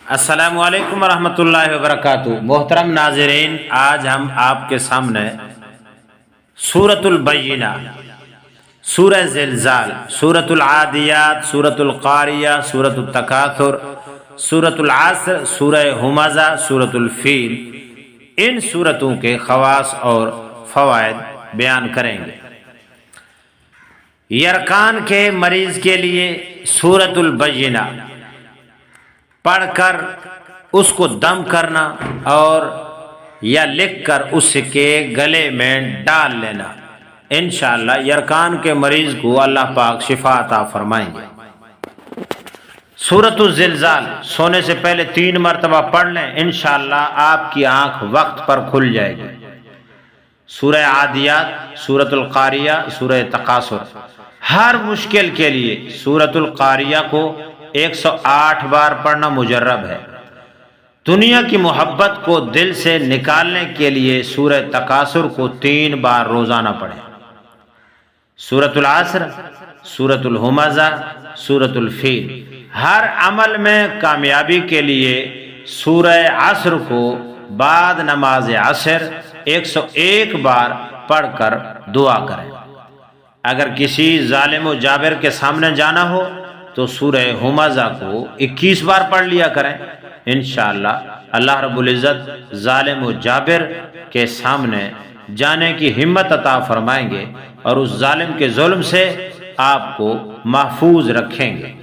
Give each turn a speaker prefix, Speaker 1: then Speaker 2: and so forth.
Speaker 1: السلام علیکم ورحمۃ اللہ وبرکاتہ۔ محترم ناظرین، آج ہم آپ کے سامنے سورۃ البینہ، سورہ زلزال، سورۃ العادیات، سورۃ القاریہ، سورۃ التکاثر، سورۃ العصر، سورہ ہمزہ، سورۃ الفیل، ان سورتوں کے خواص اور فوائد بیان کریں گے۔ یرقان کے مریض کے لیے سورۃ البینہ پڑھ کر اس کو دم کرنا اور یا لکھ کر اس کے گلے میں ڈال لینا، انشاءاللہ یرقان کے مریض کو اللہ پاک شفا عطا فرمائیں گے۔ سورۃ الزلزال سونے سے پہلے 3 مرتبہ پڑھ لیں، انشاءاللہ آپ کی آنکھ وقت پر کھل جائے گی۔ سورہ عادیات، سورۃ القاریہ، سورہ تکاثر، ہر مشکل کے لیے سورۃ القاریہ کو 108 بار پڑھنا مجرب ہے۔ دنیا کی محبت کو دل سے نکالنے کے لیے سورہ تکاثر کو 3 بار روزانہ پڑھیں۔ سورۃ العصر، سورۃ الہمزہ، سورۃ الفیل، ہر عمل میں کامیابی کے لیے سورہ عصر کو بعد نماز عصر 101 بار پڑھ کر دعا کریں۔ اگر کسی ظالم و جابر کے سامنے جانا ہو تو سورہ ہمزہ کو 21 بار پڑھ لیا کریں، انشاءاللہ اللہ رب العزت ظالم و جابر کے سامنے جانے کی ہمت عطا فرمائیں گے اور اس ظالم کے ظلم سے آپ کو محفوظ رکھیں گے۔